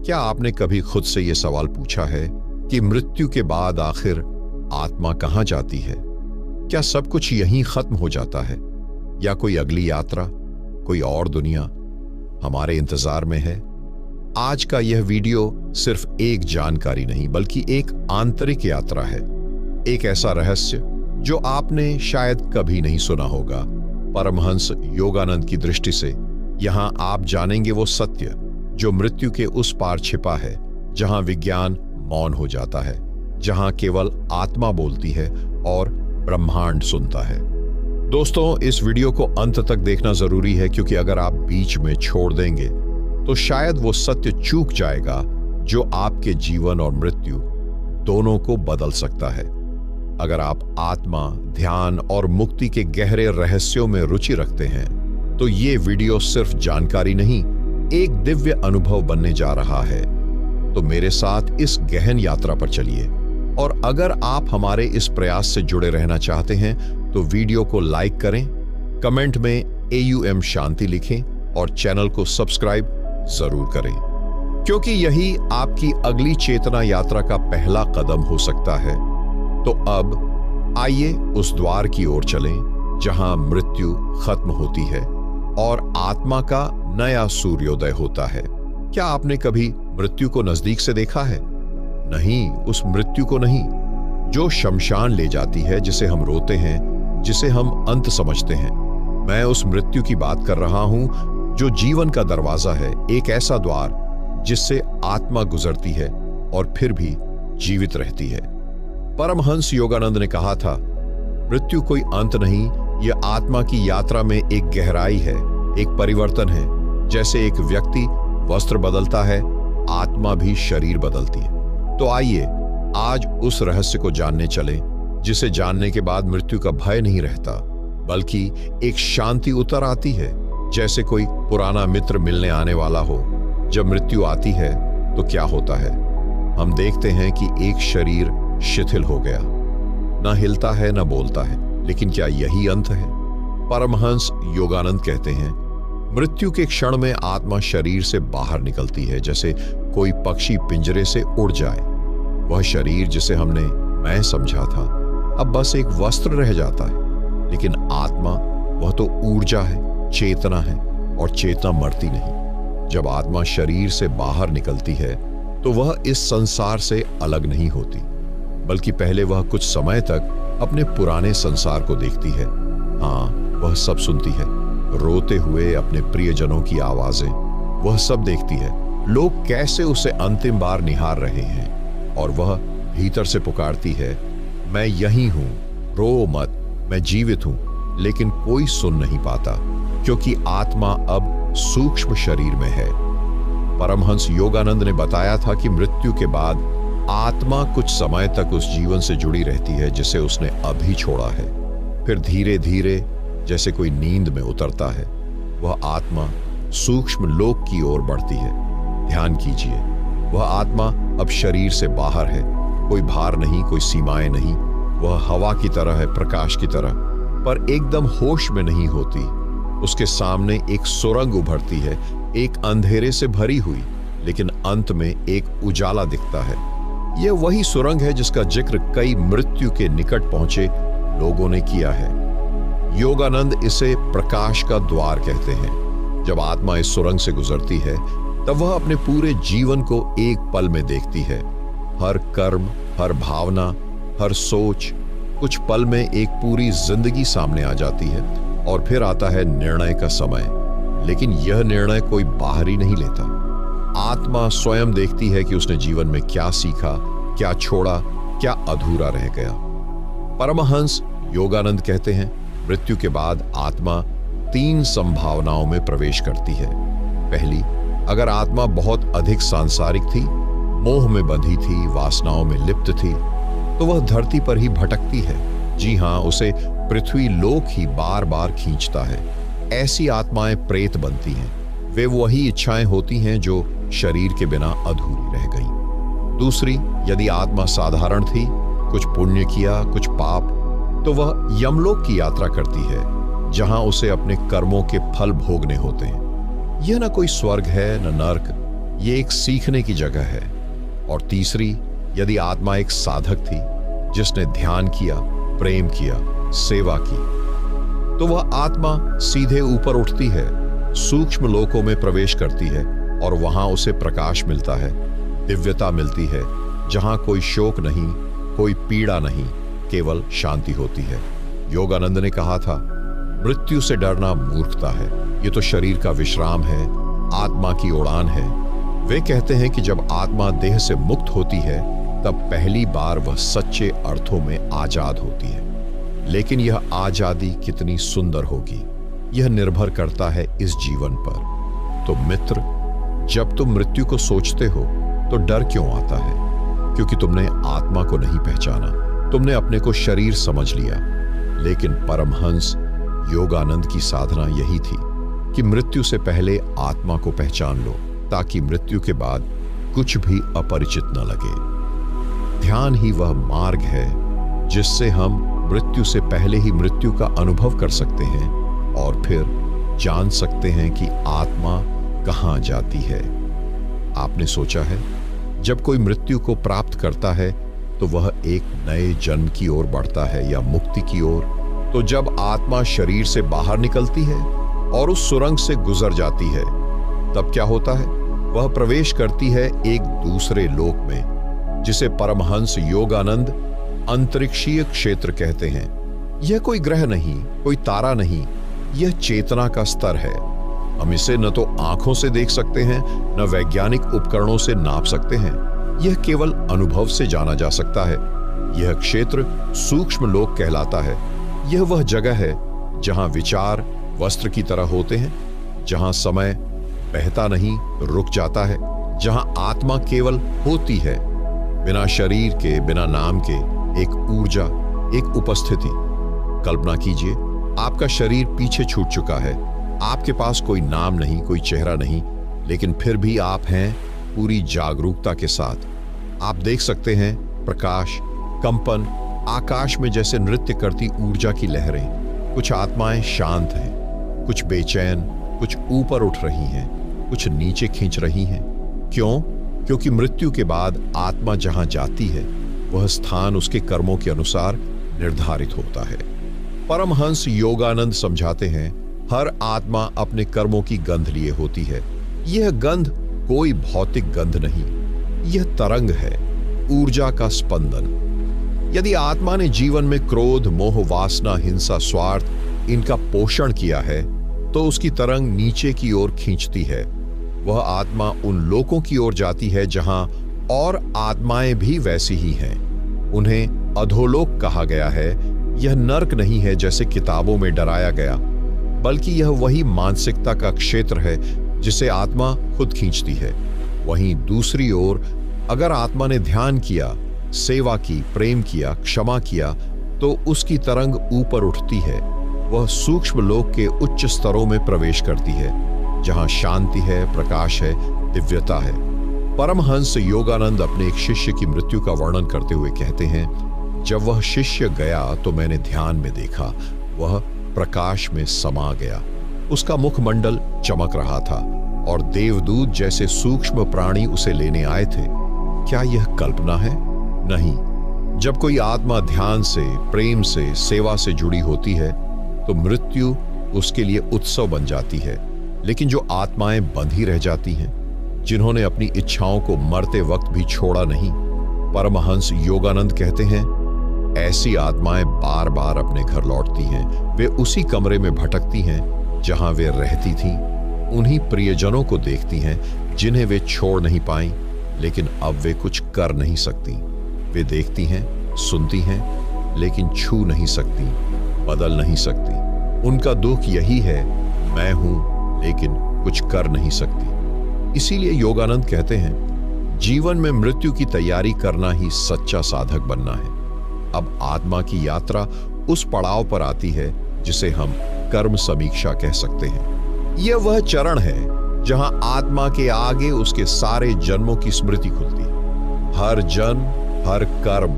क्या आपने कभी खुद से यह सवाल पूछा है कि मृत्यु के बाद आखिर आत्मा कहां जाती है? क्या सब कुछ यहीं खत्म हो जाता है या कोई अगली यात्रा, कोई और दुनिया हमारे इंतजार में है? आज का यह वीडियो सिर्फ एक जानकारी नहीं बल्कि एक आंतरिक यात्रा है, एक ऐसा रहस्य जो आपने शायद कभी नहीं सुना होगा। परमहंस योगानंद की दृष्टि से यहां आप जानेंगे वो सत्य जो मृत्यु के उस पार छिपा है, जहां विज्ञान मौन हो जाता है, जहां केवल आत्मा बोलती है और ब्रह्मांड सुनता है। दोस्तों, इस वीडियो को अंत तक देखना जरूरी है, क्योंकि अगर आप बीच में छोड़ देंगे तो शायद वो सत्य चूक जाएगा जो आपके जीवन और मृत्यु दोनों को बदल सकता है। अगर आप आत्मा, ध्यान और मुक्ति के गहरे रहस्यों में रुचि रखते हैं तो ये वीडियो सिर्फ जानकारी नहीं, एक दिव्य अनुभव बनने जा रहा है। तो मेरे साथ इस गहन यात्रा पर चलिए। और अगर आप हमारे इस प्रयास से जुड़े रहना चाहते हैं तो वीडियो को लाइक करें, कमेंट में AUM शांति लिखें और चैनल को सब्सक्राइब जरूर करें, क्योंकि यही आपकी अगली चेतना यात्रा का पहला कदम हो सकता है। तो अब आइए उस द्वार की ओर चलें जहां मृत्यु खत्म होती है और आत्मा का नया सूर्योदय होता है। क्या आपने कभी मृत्यु को नजदीक से देखा है? नहीं, उस मृत्यु को नहीं जो शमशान ले जाती है, जिसे हम रोते हैं, जिसे हम अंत समझते हैं। मैं उस मृत्यु की बात कर रहा हूं जो जीवन का दरवाजा है, एक ऐसा द्वार जिससे आत्मा गुजरती है और फिर भी जीवित रहती है। परमहंस योगानंद ने कहा था, मृत्यु कोई अंत नहीं, यह आत्मा की यात्रा में एक गहराई है, एक परिवर्तन है। जैसे एक व्यक्ति वस्त्र बदलता है, आत्मा भी शरीर बदलती है। तो आइए आज उस रहस्य को जानने चलें, जिसे जानने के बाद मृत्यु का भय नहीं रहता, बल्कि एक शांति उतर आती है, जैसे कोई पुराना मित्र मिलने आने वाला हो। जब मृत्यु आती है तो क्या होता है? हम देखते हैं कि एक शरीर शिथिल हो गया, ना हिलता है ना बोलता है। लेकिन क्या यही अंत है? परमहंस योगानंद कहते हैं, मृत्यु के क्षण में आत्मा शरीर से बाहर निकलती है, जैसे कोई पक्षी पिंजरे से उड़ जाए। वह शरीर जिसे हमने मैं समझा था अब बस एक वस्त्र रह जाता है। लेकिन आत्मा, वह तो ऊर्जा है, चेतना है, और चेतना मरती नहीं। जब आत्मा शरीर से बाहर निकलती है तो वह इस संसार से अलग नहीं होती, बल्कि पहले वह कुछ समय तक अपने पुराने संसार को देखती है। हाँ, वह सब सुनती है, रोते हुए अपने प्रियजनों की आवाजें, वह सब देखती है, लोग कैसे उसे अंतिम बार निहार रहे हैं, और वह भीतर से पुकारती है, मैं यहीं हूं, रो मत, मैं जीवित हूं। लेकिन कोई सुन नहीं पाता, क्योंकि आत्मा अब सूक्ष्म शरीर में है। परमहंस योगानंद ने बताया था कि मृत्यु के बाद आत्मा कुछ समय तक उस जीवन से जुड़ी रहती है जिसे उसने अभी छोड़ा है। फिर धीरे धीरे, जैसे कोई नींद में उतरता है, वह आत्मा सूक्ष्म लोक की ओर बढ़ती है। ध्यान कीजिए, वह आत्मा अब शरीर से बाहर है, कोई भार नहीं, कोई सीमाएं नहीं। वह हवा की तरह है, प्रकाश की तरह, पर एकदम होश में नहीं होती। उसके सामने एक सुरंग उभरती है, एक अंधेरे से भरी हुई, लेकिन अंत में एक उजाला दिखता है। यह वही सुरंग है जिसका जिक्र कई मृत्यु के निकट पहुंचे लोगों ने किया है। योगानंद इसे प्रकाश का द्वार कहते हैं। जब आत्मा इस सुरंग से गुजरती है तब वह अपने पूरे जीवन को एक पल में देखती है। हर कर्म, हर भावना, हर सोच, कुछ पल में एक पूरी जिंदगी सामने आ जाती है। और फिर आता है निर्णय का समय, लेकिन यह निर्णय कोई बाहरी नहीं लेता। आत्मा स्वयं देखती है कि उसने जीवन में क्या सीखा, क्या छोड़ा, क्या अधूरा रह गया। परमहंस योगानंद कहते हैं, मृत्यु के बाद आत्मा 3 संभावनाओं में प्रवेश करती है। पहली, अगर आत्मा बहुत अधिक सांसारिक थी, मोह में बंधी थी, वासनाओं में लिप्त थी, तो वह धरती पर ही भटकती है। जी हां, उसे पृथ्वी लोक ही बार बार खींचता है। ऐसी आत्माएं प्रेत बनती हैं। वे वही इच्छाएं होती हैं जो शरीर के बिना अधूरी रह गईं। दूसरी, यदि आत्मा साधारण थी, कुछ पुण्य किया, कुछ पाप, तो वह यमलोक की यात्रा करती है, जहां उसे अपने कर्मों के फल भोगने होते हैं। यह न कोई स्वर्ग है, न नर्क, ये एक सीखने की जगह है। और तीसरी, यदि आत्मा एक साधक थी जिसने ध्यान किया, प्रेम किया, सेवा की, तो वह आत्मा सीधे ऊपर उठती है, सूक्ष्म लोकों में प्रवेश करती है और वहां उसे प्रकाश मिलता है, दिव्यता मिलती है, जहां कोई शोक नहीं, कोई पीड़ा नहीं, केवल शांति होती है। योगानंद ने कहा था, मृत्यु से डरना मूर्खता है, ये तो शरीर का विश्राम है, आत्मा की उड़ान है। वे कहते हैं कि जब आत्मा देह से मुक्त होती है तब पहली बार वह सच्चे अर्थों में आजाद होती है। लेकिन यह आजादी कितनी सुंदर होगी, यह निर्भर करता है इस जीवन पर। तो मित्र, जब तुम मृत्यु को सोचते हो तो डर क्यों आता है? क्योंकि तुमने आत्मा को नहीं पहचाना, तुमने अपने को शरीर समझ लिया। लेकिन परमहंस योगानंद की साधना यही थी कि मृत्यु से पहले आत्मा को पहचान लो, ताकि मृत्यु के बाद कुछ भी अपरिचित न लगे। ध्यान ही वह मार्ग है जिससे हम मृत्यु से पहले ही मृत्यु का अनुभव कर सकते हैं और फिर जान सकते हैं कि आत्मा कहां जाती है। आपने सोचा है, जब कोई मृत्यु को प्राप्त करता है तो वह एक नए जन्म की ओर बढ़ता है या मुक्ति की ओर? तो जब आत्मा शरीर से बाहर निकलती है और उस सुरंग से गुजर जाती है, तब क्या होता है? वह प्रवेश करती है एक दूसरे लोक में, जिसे परमहंस योगानंद अंतरिक्षीय क्षेत्र कहते हैं। यह कोई ग्रह नहीं, कोई तारा नहीं, यह चेतना का स्तर है। हम इसे न तो आंखों से देख सकते हैं, न वैज्ञानिक उपकरणों से नाप सकते हैं। यह केवल अनुभव से जाना जा सकता है। यह क्षेत्र सूक्ष्म लोक कहलाता है। यह वह जगह है जहां विचार वस्त्र की तरह होते हैं, जहां समय बहता नहीं, रुक जाता है, जहां आत्मा केवल होती है, बिना शरीर के, बिना नाम के, एक ऊर्जा, एक उपस्थिति। कल्पना कीजिए, आपका शरीर पीछे छूट चुका है, आपके पास कोई नाम नहीं, कोई चेहरा नहीं, लेकिन फिर भी आप हैं पूरी जागरूकता के साथ। आप देख सकते हैं प्रकाश, कंपन, आकाश में जैसे नृत्य करती ऊर्जा की लहरें। कुछ आत्माएं शांत हैं, कुछ बेचैन, कुछ ऊपर उठ रही हैं, कुछ नीचे खींच रही हैं। क्यों? क्योंकि मृत्यु के बाद आत्मा जहां जाती है वह स्थान उसके कर्मों के अनुसार निर्धारित होता है। परमहंस योगानंद समझाते हैं, हर आत्मा अपने कर्मों की गंध लिए होती है। यह गंध कोई भौतिक गंध नहीं, यह तरंग है, ऊर्जा का स्पंदन। यदि आत्मा ने जीवन में क्रोध, मोह, वासना, हिंसा, स्वार्थ इनका पोषण किया है तो उसकी तरंग नीचे की ओर खींचती है। वह आत्मा उन लोकों की ओर जाती है जहां और आत्माएं भी वैसी ही हैं। उन्हें अधोलोक कहा गया है। यह नर्क नहीं है जैसे किताबों में डराया गया, बल्कि यह वही मानसिकता का क्षेत्र है जिसे आत्मा खुद खींचती है। वहीं दूसरी ओर अगर आत्मा ने ध्यान किया, सेवा की, प्रेम किया, क्षमा किया, तो उसकी तरंग ऊपर उठती है। वह सूक्ष्म लोक के उच्च स्तरों में प्रवेश करती है, जहां शांति है, प्रकाश है, दिव्यता है। परमहंस योगानंद अपने एक शिष्य की मृत्यु का वर्णन करते हुए कहते हैं, जब वह शिष्य गया तो मैंने ध्यान में देखा, वह प्रकाश में समा गया। उसका मुखमंडल चमक रहा था और देवदूत जैसे सूक्ष्म प्राणी उसे लेने आए थे। क्या यह कल्पना है? नहीं। जब कोई आत्मा ध्यान से, प्रेम से, सेवा से जुड़ी होती है तो मृत्यु उसके लिए उत्सव बन जाती है। लेकिन जो आत्माएं बंधी रह जाती हैं, जिन्होंने अपनी इच्छाओं को मरते वक्त भी छोड़ा नहीं, परमहंस योगानंद कहते हैं, ऐसी आत्माएं बार बार अपने घर लौटती हैं। वे उसी कमरे में भटकती हैं जहां वे रहती थीं, उन्हीं प्रियजनों को देखती हैं जिन्हें वे छोड़ नहीं पाईं, लेकिन अब वे कुछ कर नहीं सकती। वे देखती हैं, सुनती हैं, लेकिन छू नहीं सकती, बदल नहीं सकती। उनका दुख यही है, मैं हूं लेकिन कुछ कर नहीं सकती। इसीलिए योगानंद कहते हैं, जीवन में मृत्यु की तैयारी करना ही सच्चा साधक बनना है। अब आत्मा की यात्रा उस पड़ाव पर आती है जिसे हम कर्म समीक्षा कह सकते हैं। यह वह चरण है जहां आत्मा के आगे उसके सारे जन्मों की स्मृति खुलती है। हर जन्म, हर कर्म,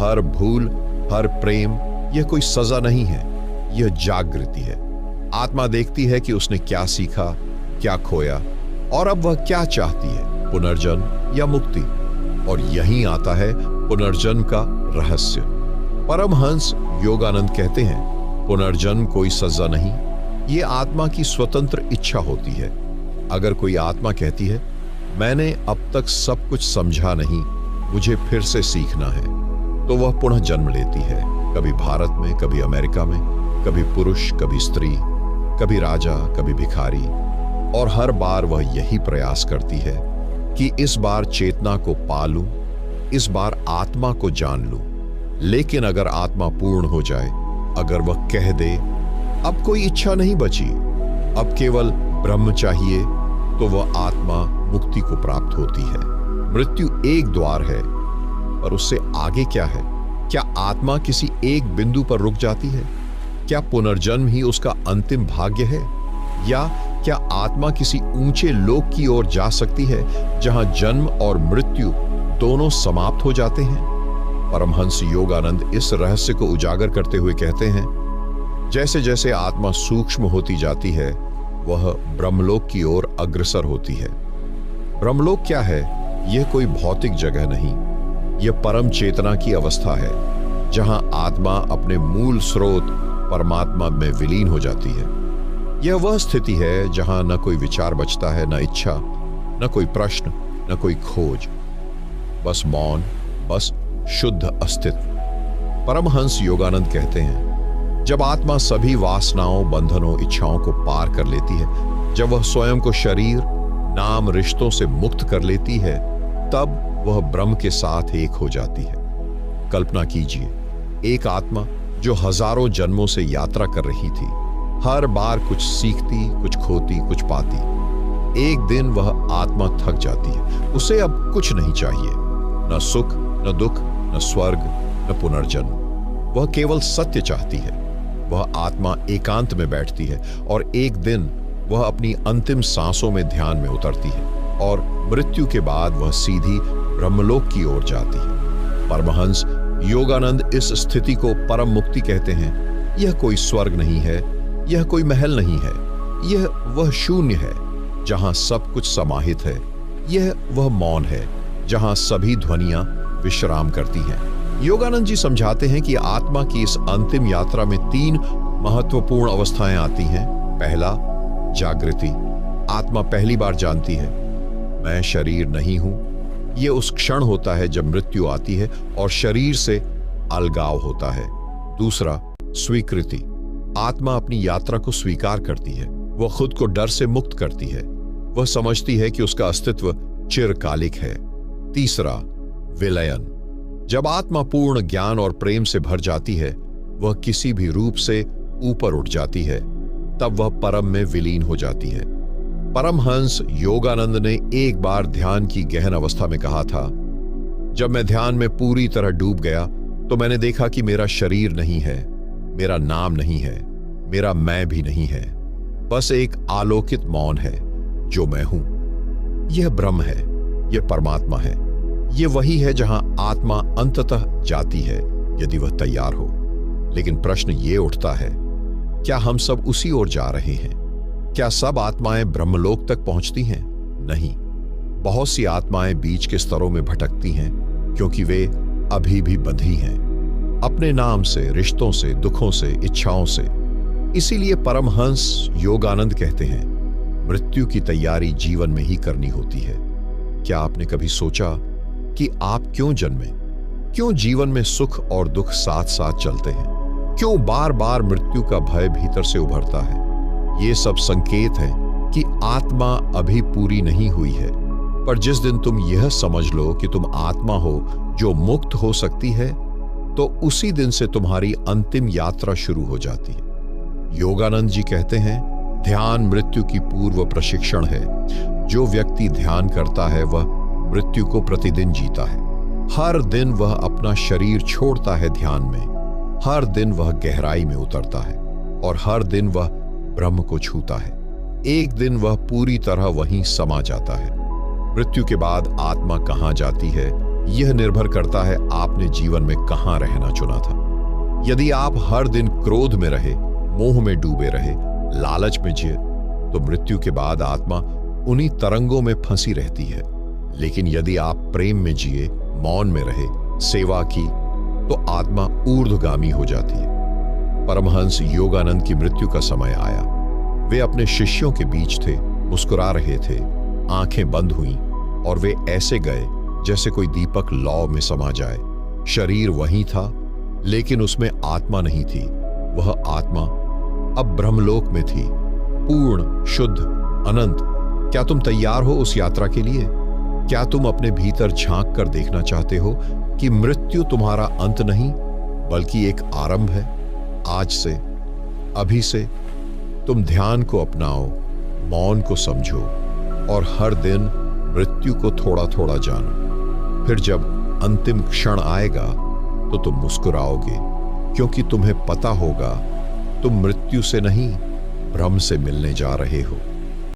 हर भूल, हर प्रेम, यह कोई सजा नहीं है, यह जागृति है। आत्मा देखती है कि उसने क्या सीखा, क्या खोया और अब वह क्या चाहती है। पुनर्जन्म या मुक्ति। और यहीं आता है पुनर्जन्म का रहस्य। परमहंस योगानंद कहते हैं, पुनर्जन्म कोई सजा नहीं, ये आत्मा की स्वतंत्र इच्छा होती है। अगर कोई आत्मा कहती है, मैंने अब तक सब कुछ समझा नहीं, मुझे फिर से सीखना है, तो वह पुनः जन्म लेती है। कभी भारत में, कभी अमेरिका में, कभी पुरुष, कभी स्त्री, कभी राजा, कभी भिखारी। और हर बार वह यही प्रयास करती है कि इस बार चेतना को पा लूं, इस बार आत्मा को जान लूं। लेकिन अगर आत्मा पूर्ण हो जाए, अगर वह कह दे अब कोई इच्छा नहीं बची, अब केवल ब्रह्म चाहिए, तो वह आत्मा मुक्ति को प्राप्त होती है। मृत्यु एक द्वार है, पर उससे आगे क्या है? क्या आत्मा किसी एक बिंदु पर रुक जाती है? क्या पुनर्जन्म ही उसका अंतिम भाग्य है? या क्या आत्मा किसी ऊंचे लोक की ओर जा सकती है जहां जन्म और मृत्यु दोनों समाप्त हो जाते हैं? परमहंस योगानंद इस रहस्य को उजागर करते हुए कहते हैं, जैसे जैसे आत्मा सूक्ष्म होती जाती है, वह ब्रह्मलोक की ओर अग्रसर होती है। ब्रह्मलोक क्या है? यह कोई भौतिक जगह नहीं, यह परम चेतना की अवस्था है, जहां आत्मा अपने मूल स्रोत परमात्मा में विलीन हो जाती है। यह वह स्थिति है जहां न कोई विचार बचता है, न इच्छा, न कोई प्रश्न, न कोई खोज, बस मौन, बस शुद्ध अस्तित्व। परमहंस योगानंद कहते हैं, जब आत्मा सभी वासनाओं, बंधनों, इच्छाओं को पार कर लेती है, जब वह स्वयं को शरीर, नाम, रिश्तों से मुक्त कर लेती है, तब वह ब्रह्म के साथ एक हो जाती है। कल्पना कीजिए, एक आत्मा जो हजारों जन्मों से यात्रा कर रही थी, हर बार कुछ सीखती, कुछ खोती, कुछ पाती। एक दिन वह आत्मा थक जाती है, उसे अब कुछ नहीं चाहिए, न सुख, न दुख, न स्वर्ग, न पुनर्जन्म। वह केवल सत्य चाहती है। वह आत्मा एकांत में बैठती है और एक दिन वह अपनी अंतिम सांसों में ध्यान में उतरती है और मृत्यु के बाद वह सीधी ब्रह्मलोक की ओर जाती है। परमहंस योगानंद इस स्थिति को परम मुक्ति कहते हैं। यह कोई स्वर्ग नहीं है, यह कोई महल नहीं है, यह वह शून्य है जहां सब कुछ समाहित है। यह वह मौन है जहां सभी ध्वनियां विश्राम करती हैं। योगानंद जी समझाते हैं कि आत्मा की इस अंतिम यात्रा में 3 महत्वपूर्ण अवस्थाएं आती हैं। पहला, जागृति। आत्मा पहली बार जानती है, मैं शरीर नहीं हूं। यह उस क्षण होता है जब मृत्यु आती है और शरीर से अलगाव होता है। दूसरा, स्वीकृति। आत्मा अपनी यात्रा को स्वीकार करती है। वह खुद को डर से मुक्त करती है। वह समझती है कि उसका अस्तित्व चिरकालिक है। तीसरा, विलयन। जब आत्मा पूर्ण ज्ञान और प्रेम से भर जाती है, वह किसी भी रूप से ऊपर उठ जाती है, तब वह परम में विलीन हो जाती है। परमहंस योगानंद ने एक बार ध्यान की गहन अवस्था में कहा था, जब मैं ध्यान में पूरी तरह डूब गया तो मैंने देखा कि मेरा शरीर नहीं है, मेरा नाम नहीं है, मेरा मैं भी नहीं है, बस एक आलोकित मौन है जो मैं हूं। यह ब्रह्म है, यह परमात्मा है। यह वही है जहां आत्मा अंततः जाती है, यदि वह तैयार हो। लेकिन प्रश्न यह उठता है, क्या हम सब उसी ओर जा रहे हैं? क्या सब आत्माएं ब्रह्मलोक तक पहुंचती हैं? नहीं, बहुत सी आत्माएं बीच के स्तरों में भटकती हैं, क्योंकि वे अभी भी बंधी हैं अपने नाम से, रिश्तों से, दुखों से, इच्छाओं से। इसीलिए परमहंस योगानंद कहते हैं, मृत्यु की तैयारी जीवन में ही करनी होती है। क्या आपने कभी सोचा कि आप क्यों जन्मे? क्यों जीवन में सुख और दुख साथ साथ चलते हैं? क्यों बार बार मृत्यु का भय भीतर से उभरता है? ये सब संकेत है कि आत्मा अभी पूरी नहीं हुई है। पर जिस दिन तुम यह समझ लो कि तुम आत्मा हो जो मुक्त हो सकती है, तो उसी दिन से तुम्हारी अंतिम यात्रा शुरू हो जाती है। योगानंद जी कहते हैं, ध्यान मृत्यु की पूर्व प्रशिक्षण है। जो व्यक्ति ध्यान करता है वह मृत्यु को प्रतिदिन जीता है। हर दिन वह अपना शरीर छोड़ता है ध्यान में, हर दिन वह गहराई में उतरता है और हर दिन वह ब्रह्म को छूता है। एक दिन वह पूरी तरह वहीं समा जाता है। मृत्यु के बाद आत्मा कहां जाती है, यह निर्भर करता है आपने जीवन में कहां रहना चुना था। यदि आप हर दिन क्रोध में रहे, मोह में डूबे रहे, लालच में जिए, तो मृत्यु के बाद आत्मा उन्हीं तरंगों में फंसी रहती है। लेकिन यदि आप प्रेम में जिए, मौन में रहे, सेवा की, तो आत्मा ऊर्ध्वगामी हो जाती है। परमहंस योगानंद की मृत्यु का समय आया। वे अपने शिष्यों के बीच थे, मुस्कुरा रहे थे, आंखें बंद हुईं और वे ऐसे गए जैसे कोई दीपक लौ में समा जाए। शरीर वहीं था, लेकिन उसमें आत्मा नहीं थी। वह आत्मा अब ब्रह्मलोक में थी, पूर्ण, शुद्ध, अनंत। क्या तुम तैयार हो उस यात्रा के लिए? क्या तुम अपने भीतर झांक कर देखना चाहते हो कि मृत्यु तुम्हारा अंत नहीं, बल्कि एक आरंभ है? आज से, अभी से तुम ध्यान को अपनाओ, मौन को समझो और हर दिन मृत्यु को थोड़ा थोड़ा जानो। फिर जब अंतिम क्षण आएगा तो तुम मुस्कुराओगे, क्योंकि तुम्हें पता होगा तुम मृत्यु से नहीं, ब्रह्म से मिलने जा रहे हो।